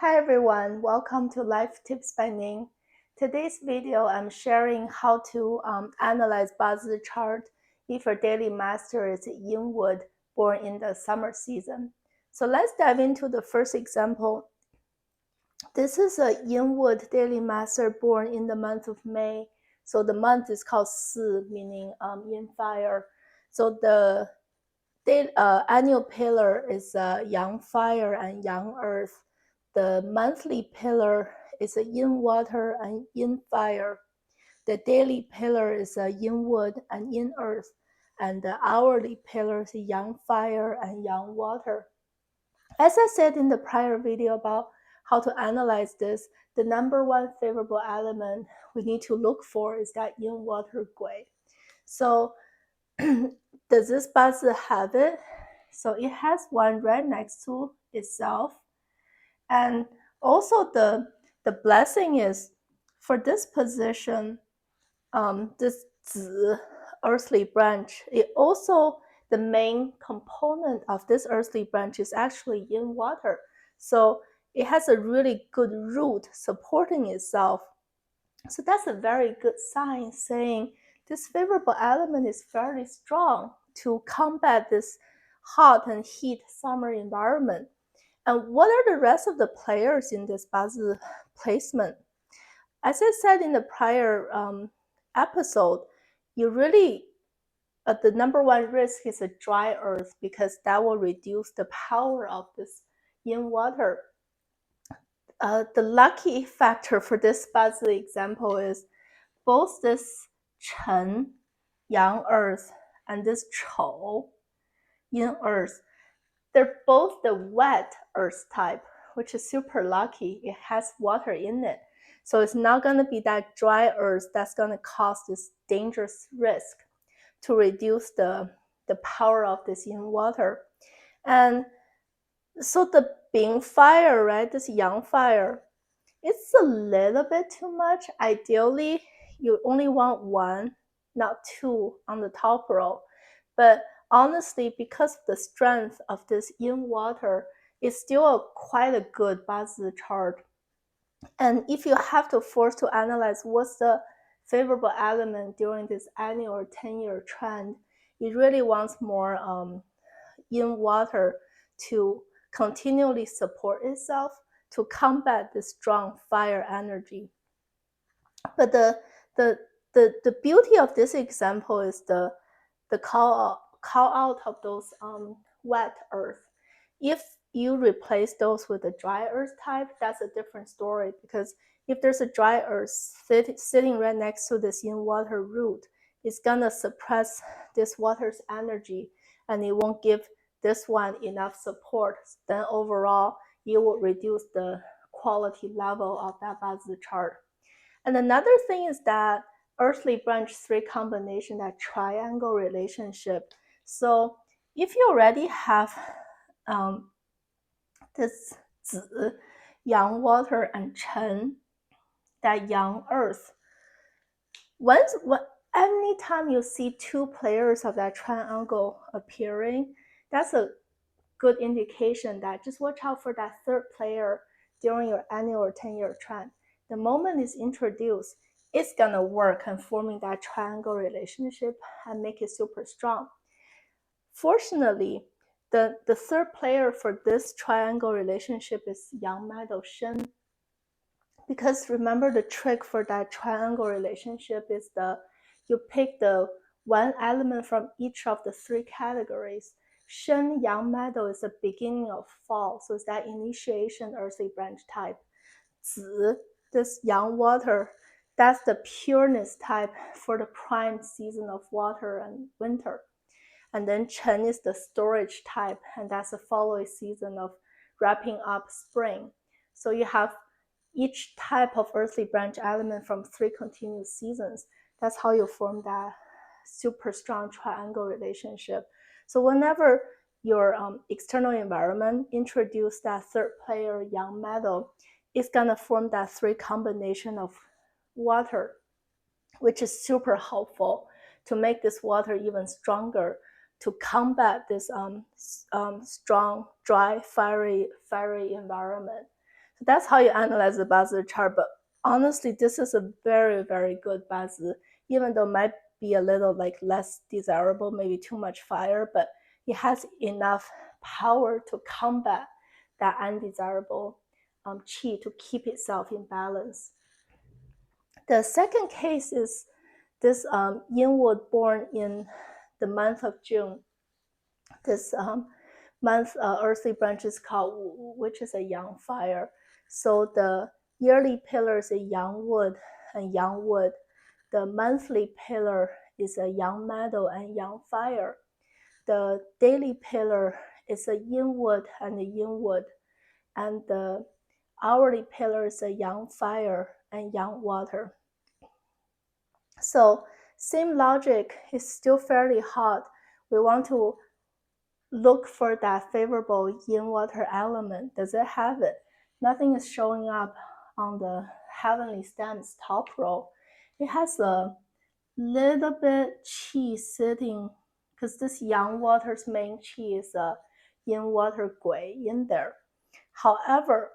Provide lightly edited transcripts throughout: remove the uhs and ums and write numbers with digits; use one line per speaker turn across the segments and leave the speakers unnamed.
Hi everyone, welcome to Life Tips by Ning. Today's video, I'm sharing how to analyze Bazi chart if your daily master is Yin Wood, born in the summer season. So let's dive into the first example. This is a Yin Wood daily master born in the month of May. So the month is called Si, meaning Yin Fire. So the annual pillar is Yang Fire and Yang Earth. The monthly pillar is a Yin Water and Yin Fire. The daily pillar is a Yin Wood and Yin Earth. And the hourly pillar is Yang Fire and Yang Water. As I said in the prior video about how to analyze this, the number one favorable element we need to look for is that Yin Water Gui. So does this Bazi have it? So it has one right next to itself. And also the blessing is for this position, this Zi earthly branch, it also, the main component of this earthly branch is actually Yin water. So it has a really good root supporting itself. So that's a very good sign saying this favorable element is fairly strong to combat this hot and heat summer environment. And what are the rest of the players in this Bazi placement? As I said in the prior episode, you really, the number one risk is a dry earth because that will reduce the power of this Yin water. The lucky factor for this Bazi example is both this Chen, Yang Earth, and this Chou, Yin Earth, they're both the wet Earth type, which is super lucky. It has water in it. So it's not going to be that dry Earth that's going to cause this dangerous risk to reduce the power of this Yin water. And so the Bing fire, right, this Yang fire, it's a little bit too much. Ideally, you only want one, not two on the top row. But honestly, because of the strength of this Yin water, it's still quite a good Bazi chart. And if you have to force to analyze what's the favorable element during this annual 10-year trend, it really wants more Yin water to continually support itself to combat the strong fire energy. But the beauty of this example is the call out of those wet earth. If you replace those with a dry earth type, that's a different story, because if there's a dry earth sitting right next to this Yin water root, it's gonna suppress this water's energy and it won't give this one enough support. Then overall, it will reduce the quality level of that Bazi chart. And another thing is that earthly branch 3 combination, that triangle relationship. So if you already have this Zi, Yang water, and Chen, that Yang earth, anytime you see two players of that triangle appearing, that's a good indication that just watch out for that third player during your annual 10-year trend. The moment it's introduced, it's gonna work and forming that triangle relationship and make it super strong. Fortunately, the third player for this triangle relationship is Yang Meadow Shen. Because remember, the trick for that triangle relationship is you pick the one element from each of the three categories. Shen Yang Meadow is the beginning of fall, so it's that initiation earthly branch type. Zi, this Yang water, that's the pureness type for the prime season of water and winter. And then Chen is the storage type, and that's the following season of wrapping up spring. So you have each type of earthly branch element from 3 continuous seasons. That's how you form that super strong triangle relationship. So whenever your external environment introduce that third player, Yang Meadow, it's gonna form that 3 combination of water, which is super helpful to make this water even stronger to combat this strong, dry, fiery environment. So that's how you analyze the Bazi chart. But honestly, this is a very, very good Bazi, even though it might be a little like less desirable, maybe too much fire, but it has enough power to combat that undesirable qi to keep itself in balance. The second case is this Yin Wood born in the month of June. This month earthly branch is called Wu, which is a Yang Fire. So the yearly pillar is a Yang Wood and Yang Wood. The monthly pillar is a Yang Metal and Yang Fire. The daily pillar is a Yin Wood and a Yin Wood. And the hourly pillar is a Yang Fire and Yang Water. So same logic is still fairly hot. We want to look for that favorable yin water element. Does it have it? Nothing is showing up on the heavenly stems top row. It has a little bit qi sitting, because this yang water's main qi is a yin water gui in there. However,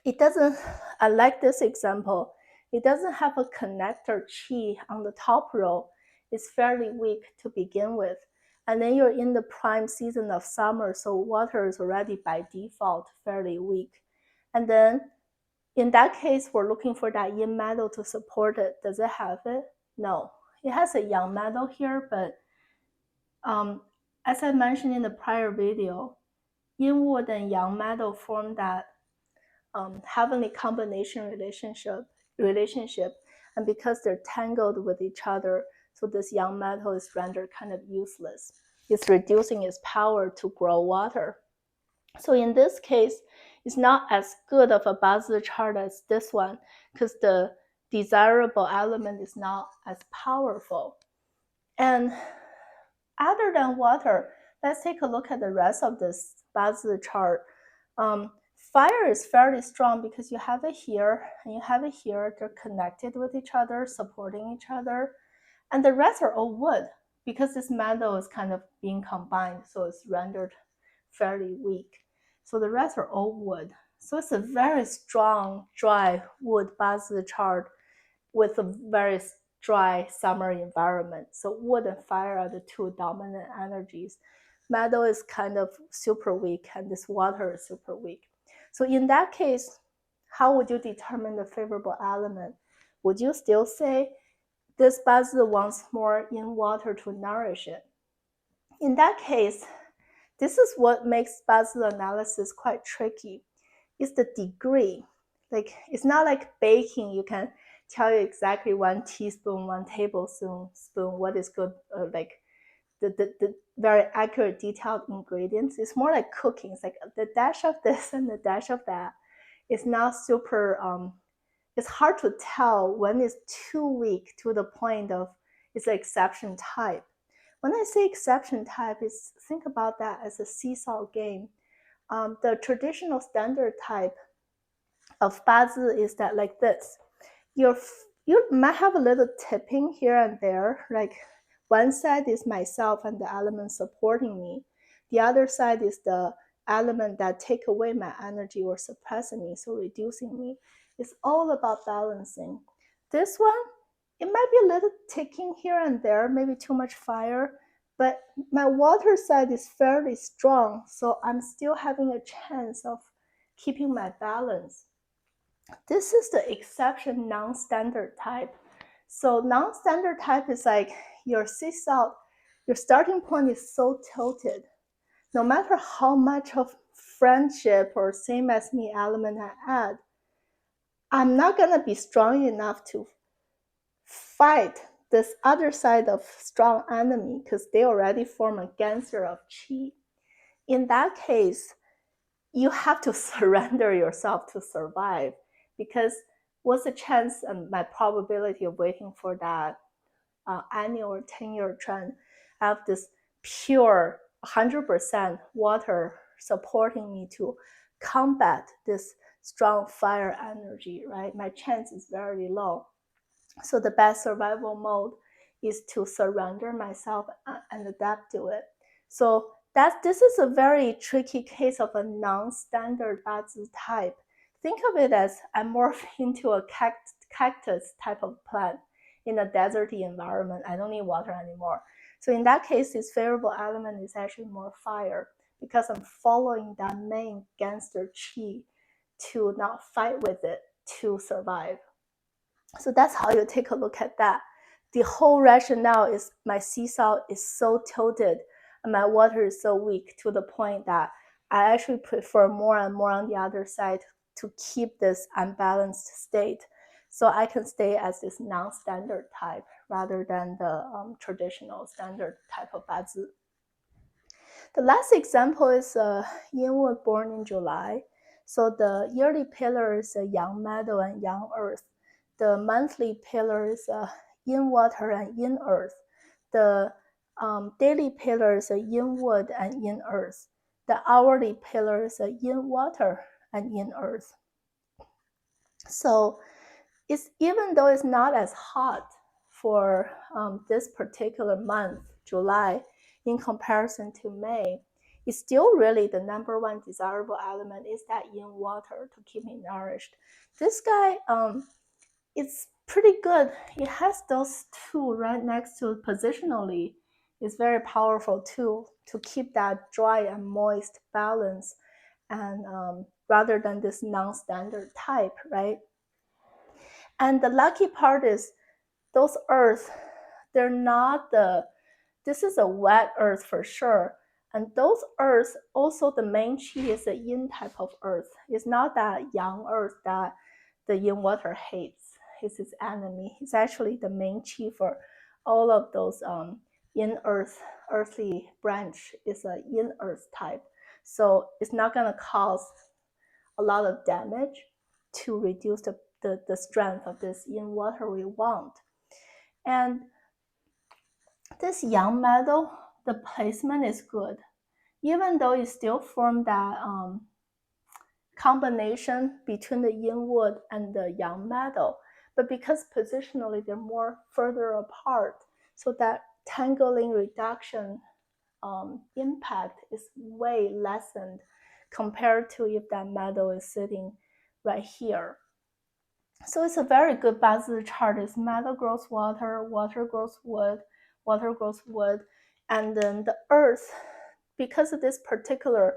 it doesn't, I like this example, it doesn't have a connector qi on the top row. It's fairly weak to begin with. And then you're in the prime season of summer, so water is already by default fairly weak. And then in that case, we're looking for that yin metal to support it. Does it have it? No. It has a yang metal here, but as I mentioned in the prior video, yin wood and yang metal form that heavenly combination relationship, and because they're tangled with each other, so this yang metal is rendered kind of useless. It's reducing its power to grow water. So in this case, it's not as good of a Bazi chart as this one, because the desirable element is not as powerful. And other than water, let's take a look at the rest of this Bazi chart. Fire is fairly strong because you have it here and you have it here. They're connected with each other, supporting each other. And the rest are all wood because this metal is kind of being combined, so it's rendered fairly weak. So the rest are all wood. So it's a very strong, dry wood Bazi chart with a very dry summer environment. So wood and fire are the two dominant energies. Metal is kind of super weak and this water is super weak. So in that case, how would you determine the favorable element? Would you still say this Bazi wants more in water to nourish it? In that case, this is what makes Bazi analysis quite tricky. It's the degree. Like, it's not like baking. You can tell you exactly 1 teaspoon, 1 tablespoon what is good, like the very accurate, detailed ingredients. It's more like cooking. It's like the dash of this and the dash of that. It's not super, it's hard to tell when it's too weak to the point of it's an exception type. When I say exception type, is think about that as a seesaw game. The traditional standard type of Bazi is that like this. You might have a little tipping here and there, like one side is myself and the element supporting me. The other side is the element that take away my energy or suppressing me, so reducing me. It's all about balancing. This one, it might be a little ticking here and there, maybe too much fire, but my water side is fairly strong, so I'm still having a chance of keeping my balance. This is the exception non-standard type. So non-standard type is like your seesaw, your starting point is so tilted. No matter how much of friendship or same as me element I add, I'm not gonna be strong enough to fight this other side of strong enemy because they already form a gangster of qi. In that case, you have to surrender yourself to survive, because what's the chance and my probability of waiting for that annual or 10-year trend? I have this pure 100% water supporting me to combat this strong fire energy, right? My chance is very low. So the best survival mode is to surrender myself and adapt to it. So this is a very tricky case of a non-standard Bazi type. Think of it as I morph into a cactus type of plant in a deserty environment. I don't need water anymore. So in that case, this favorable element is actually more fire because I'm following that main gangster chi to not fight with it to survive. So that's how you take a look at that. The whole rationale is my sea salt is so tilted and my water is so weak to the point that I actually prefer more and more on the other side to keep this unbalanced state so I can stay as this non-standard type rather than the traditional standard type of bazi. The last example is Yin Wood born in July. So the yearly pillar is Yang Meadow and Yang Earth. The monthly pillar is Yin Water and Yin Earth. The daily pillar is Yin Wood and Yin Earth. The hourly pillar is Yin Water and Yin Earth. So it's even though it's not as hot for this particular month, July, in comparison to May, it's still really the number one desirable element is that yin water to keep me nourished. This guy, it's pretty good. It has those two right next to it positionally. It's very powerful too to keep that dry and moist balance, and rather than this non-standard type, right? And the lucky part is those earth, they're not this is a wet earth for sure. And those earth, also the main chi is a yin type of earth. It's not that yang earth that the yin water hates. It's its enemy. It's actually the main chi for all of those yin earth, earthly branch is a yin earth type. So it's not gonna cause a lot of damage to reduce the strength of this yin water we want. And this yang meadow, the placement is good, even though it still formed that combination between the yin wood and the yang meadow. But because positionally they're more further apart, so that tangling reduction impact is way lessened compared to if that meadow is sitting right here. So it's a very good bazi chart. It's meadow grows water, water grows wood, water grows wood, and then the earth, because of this particular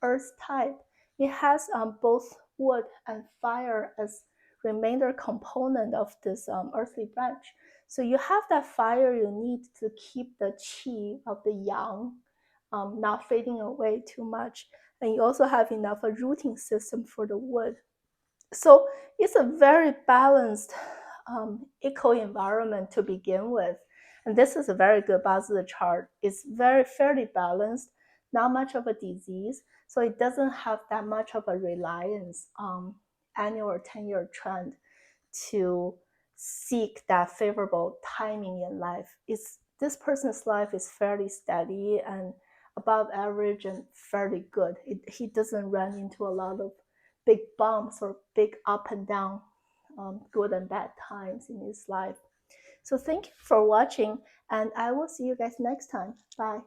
earth type, it has both wood and fire as remainder component of this earthly branch. So you have that fire you need to keep the qi of the yang not fading away too much. And you also have enough a rooting system for the wood. So it's a very balanced eco environment to begin with. And this is a very good bazi chart. It's very fairly balanced, not much of a disease. So it doesn't have that much of a reliance on annual or 10-year trend to seek that favorable timing in life. This person's life is fairly steady and above average and fairly good. He doesn't run into a lot of big bumps or big up and down, good and bad times in his life. So thank you for watching, and I will see you guys next time. Bye.